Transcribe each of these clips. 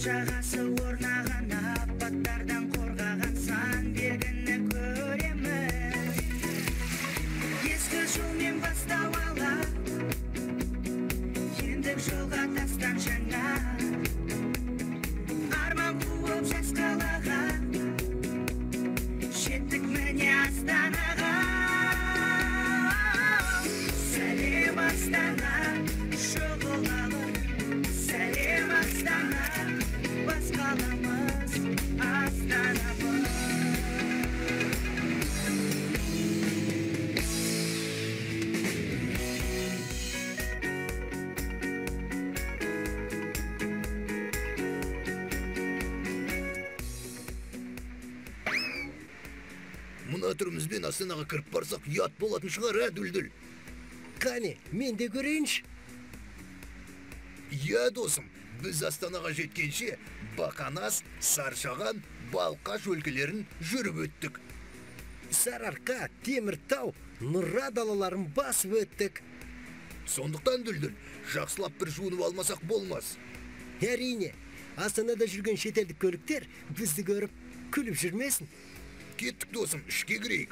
жағасы орнаған апаттардан қорғаған сан белгіні көреміз. Ескі жолмен бастау алып, ендік жолға тастан жаңа. Арман қуып жас қалаға, жеттік міне Астанаға. Сәлем Астана, шұғылалық, сәлем Астана, бас қаламыз Астанамыз. Мына түрімізбен Астанаға кіріп барсақ, ят болатын шығар, Дүлдүл? Қане, мен де көрейінші. Я, досым, біз Астанаға жеткенше Бақанас, Саршаған, Балқаш өлкелерін жүріп өттік. Сарыарқа, Теміртау, Нұра далаларын басып өттік. Сондықтан, Дүлдүл, жақсылап бір жуынып алмасақ болмас. Әрине, Астанада жүрген шетелдік көліктер бізді көріп, күліп жүрмесін. Кеттік, досым, ішке кірейік.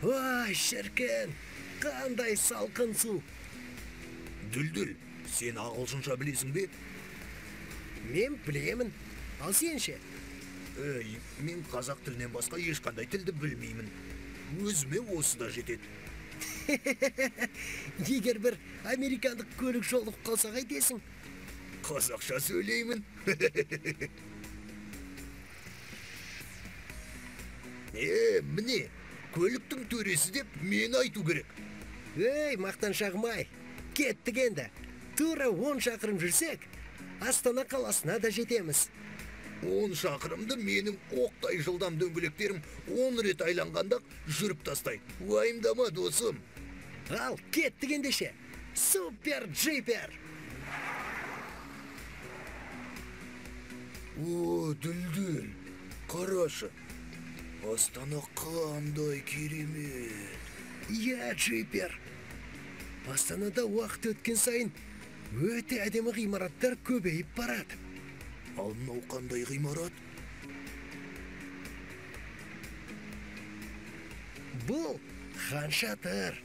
Ой, шіркін, қандай салқын су. Дүлдүл, сен ағылшынша білесің бе? Мен білемін, ал сен ше? Мен қазақ тілінен басқа ешқандай тілді білмеймін. Өзіме осы да жетеді. Егер бір американдық көлік жолығып қалса қайтесің? Қазақша сөйлеймін. Міне, көліктің төресі деп мен айту керек. Ей, мақтан шағымай, кеттік енді. Тура 10 шақырым жүрсек, Астана қаласына да жетеміз. 10 шақырымды менің оқтай жылдам дөңгелектерім 10 рет айланғандақ жүріп тастайды. Уайымдама, досым. Ал, кеттік ендеше. Супер джипер! О, Дүлдүл, қарашы. Астана қандай керемет. Я, джипер. Астанада уақыт өткен сайын өте әдемі ғимараттар көбейіп барады. Ал мынау қандай ғимарат? Бұл Хан Шатыр.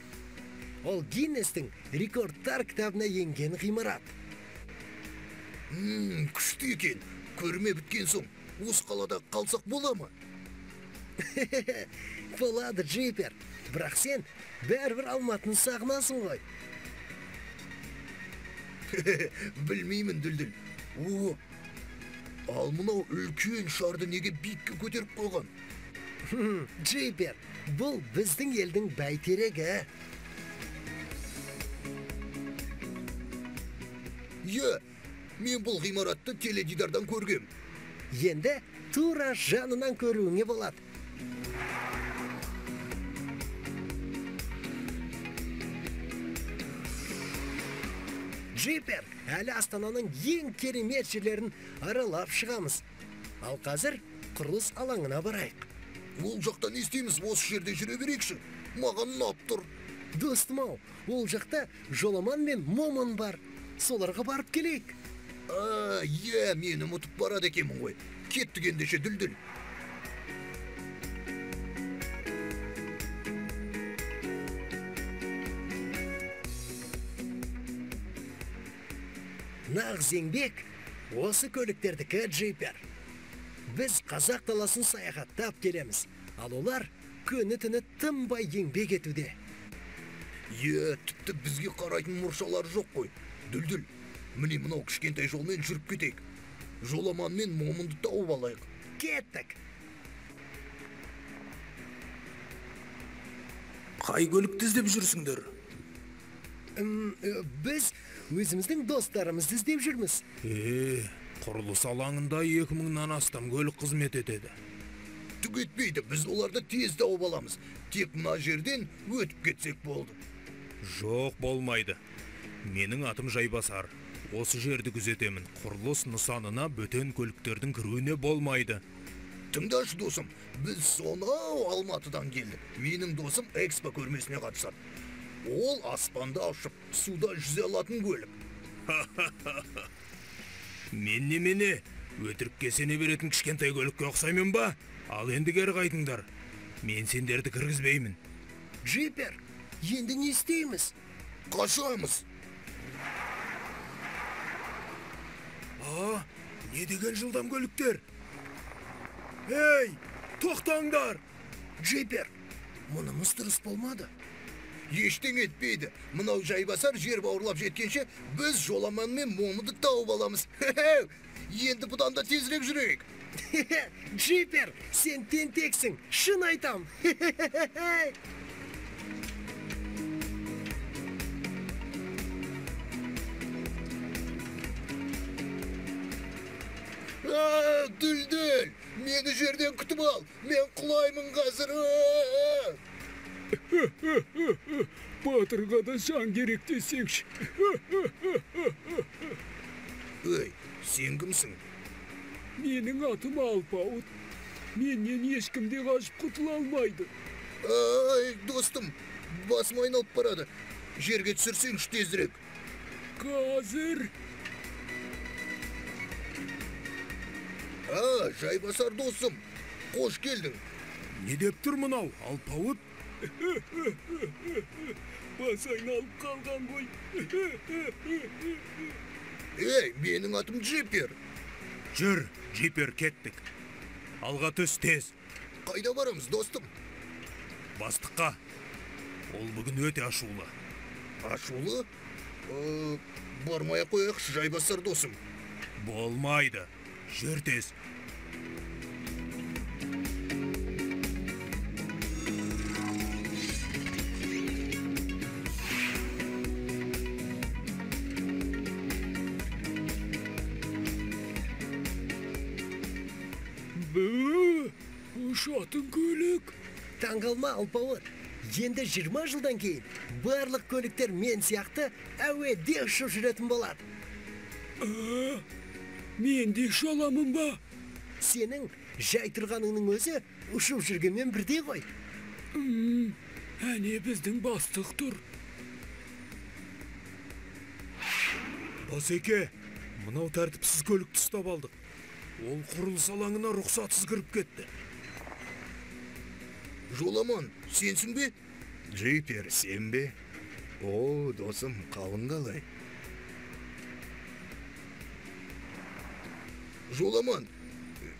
Ол Гиннестің рекордтар кітабына енген ғимарат. Күшті екен. Көрме біткен соң, осы қалада қалсақ бола ма? Болады, джипер. Бірақ сен бәрібір Алматыны сағынасың ғой. Білмеймін, Дүлдүл. Ал мынау үлкен шарды неге биікке көтеріп қойған? Джипер, бұл біздің елдің бәйтерегі. Мен бұл ғимаратты теледидардан көргем. Енді тура жанынан көруіңе болады. Джипер, әлі Астананың ең керемет жерлерін аралап шығамыз. Ал қазір құрылыс алаңына барайық. Ол жақта не істейміз, осы жерде жүре берейікші. Маған ұнап тұр. Достым-ау, ол жақта Жоламан мен Момын бар. Соларға барып келейік. Мен ұмытып барады екенмін ғой. Кеттік ендеше, Дүлдүл. Нағыз еңбек осы көліктердікі, джипер. Біз қазақ даласын саяхаттап келеміз, ал олар күні-түні тынбай еңбек етуде. Тіпті бізге қарайтын мұршалары жоқ қой. Дүлдүл, міне мынау кішкентай жолмен жүріп кетейік. Жоламан мен Момынды тауып алайық. Кеттік. Қай көлікті іздеп жүрсіңдер? Біз өзіміздің достарымызды іздеп жүрміз. Құрылыс алаңында 2000-нан астам көлік қызмет етеді. Түк етпейді, біз оларды тез тауып аламыз. Тек мына жерден өтіп кетсек болды. Жоқ, болмайды. Менің атым Жайбасар. Осы жерді күзетемін. Құрылыс нысанына бөтен көліктердің кіруіне болмайды. Тыңдашы, досым, біз сонау Алматыдан келдік. Менің досым экспо көрмесіне қатысады. Ол аспанда ұшып, суда жүзе алатын көлік. Мен немене? Өтірікке сене беретін кішкентай көлікке ұқсаймын ба? Ал енді кері қайтыңдар. Мен сендерді кіргізбеймін. Джипер, енді не істейміз? Қашамыз. Не деген жылдам көліктер? Ей, тоқтаңдар! Джипер, мұнымыз дұрыс болмады. Ештеңе етпейді. Мынау жайбасар жер бауырлап жеткенше, біз жоламан мен момынды тауып аламыз. Енді бұдан да тезірек жүрейік. Джипер, сен тентексің, шын айтам. Дүлдүл, мені жерден күтіп ал. Мен құлаймын қазір. Батырға да жан керек десеңші. Өй, сен кімсің? Менің атым Алпауыт. Менен ешкімде қашып құтыла алмайды. Ай, достым, басым айналып барады. Жерге түсірсеңші тезірек. Қазір Жайбасар досым, қош келдің. Не деп тұр мынау, Алпауыт? бас айналып қалған ғой. Ей, менің атым Джипер. Жүр, Джипер, кеттік. Алға түс тез. Қайда барамыз, достым? Бастыққа. Ол бүгін өте ашулы. Ашулы? Бармай қояқшы, жайбасар досым. Болмайды. Жүр тез. Ұшатын көлік. Таңғалма, Алпауыт. Енді 20 жылдан кейін барлық көліктер мен сияқты әуеде ұшып жүретін болады. Мен де шаламын ба? Сенің жай тұрғаныңның өзі ұшып жүргенмен бірдей ғой. Әне біздің бастық тұр. Басеке, мынау тәртіпсіз көлікті ұстап алдық. Ол құрылыс алаңына рұқсатсыз кіріп кетті. Жоламан, сенсің бе? Джипер, сен бе? О, досым, қалың қалай? Жоламан,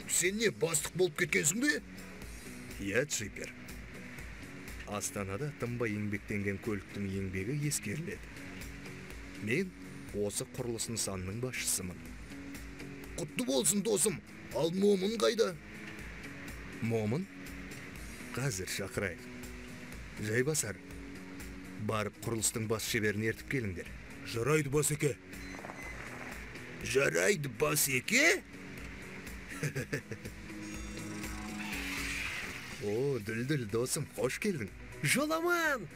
сен не, бастық болып кеткенсің бе? Иә, Джипер. Астанада тынбай еңбектенген көліктің еңбегі ескеріледі. Мен осы құрылыс нысанының басшысымын. Құтты болсын, досым. Ал момын қайда? Момын? Қазір шақырайық. Жайбасар, барып құрылыстың бас шеберін ертіп келіңдер. Жарайды, Басеке. Жарайды, Басеке? О, Дүлдүл, досым, қош келдің. Жоламан!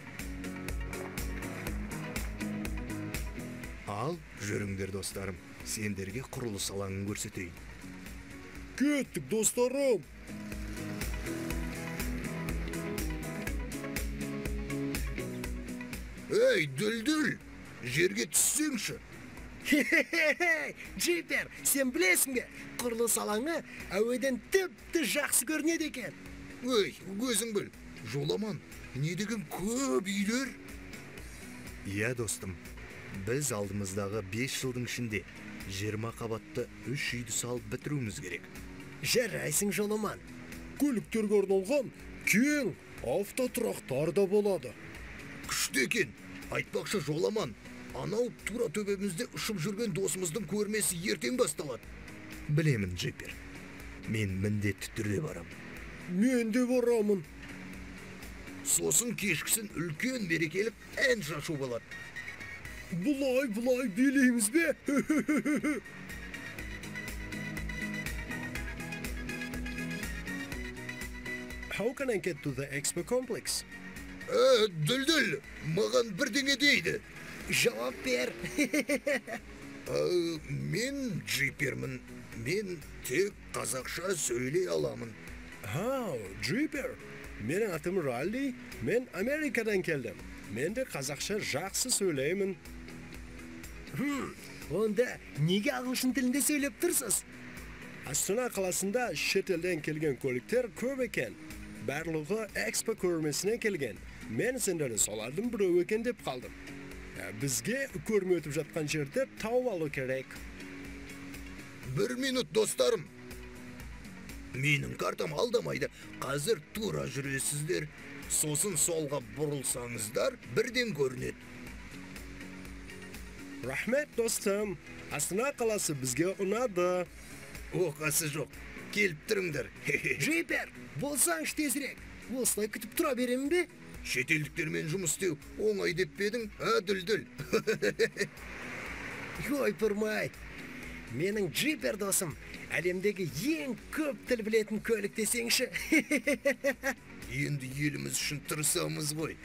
Ал, жүріңдер, достарым. Сендерге құрылыс алаңын көрсетейін. Кеттік, достарым. Ей, Дүлдүл, жерге түссеңші. Джипер, сен білесің бе, құрылыс алаңы әуеден тіпті жақсы көрінеді екен. Ей, өзің біл. Жоламан, не деген көп үйлер? Иә, достым, біз алдымыздағы 5 жылдың ішінде 20 қабатты 3 үйді салып бітіруіміз керек. Жарайсың, Жоламан. Көліктерге арналған кең автотұрақтар да болады. Күшті екен. Айтпақшы, Жоламан, анау тура төбемізде ұшып жүрген досымыздың көрмесі ертең басталады. Білемін, Джипер. Мен міндетті түрде барам. Мен де барамын. Сосын кешкісін үлкен мерекелік ән шашу болады. Бұлай билейміз бе? How can I get to the Expo Complex? Дүлдүл, маған бірдеңе дейді. Жауап бер. Мен Джипермін. Мен тек қазақша сөйлей аламын. Джипер. Менің атым Ралли. Мен Америкадан келдім. Мен де қазақша жақсы сөйлеймін. Онда неге ағылшын тілінде сөйлеп тұрсыз? Астана қаласында шет елден келген көліктер көп екен. Барлығы экспо көрмесінен келген. Мен сендерді солардың біреуі екен деп қалдым. Бізге көрме өтіп жатқан жерде тауып алу керек. 1 минут достарым. Менің картам алдамайды. Қазір тура жүресіздер. Сосын солға бұрылсаңыздар, бірден көрінеді. Рахмет достым. Астана қаласы бізге ұнады. Оқасы жоқ. Келіп тұрыңдар. Джейпер, болсаңшы тезірек. Осылай күтіп тұра беремін бе? Шетелдіктермен жұмыс істеу оңай деп пе едің? Дүлдүл. Ойпырмай. Менің Джейпер досым, әлемдегі ең көп тіл білетін көлік десеңші. Енді еліміз үшін тырысамыз ғой.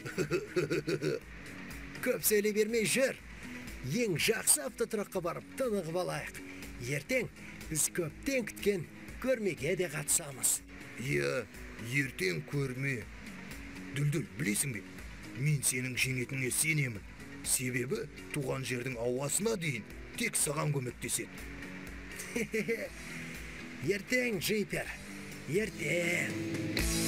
Көп сөйлей бермей жүр. Ең жақсы автотұраққа барып тынығып алайық. Ертең біз көптен күткен көрмеге де қатысамыз. Ертең көрме. Дүлдүл, білесің бе? Мен сенің жеңетіңе сенемін. Себебі туған жердің ауасына дейін тек саған көмектеседі. Ертең, Джейпер, ертең.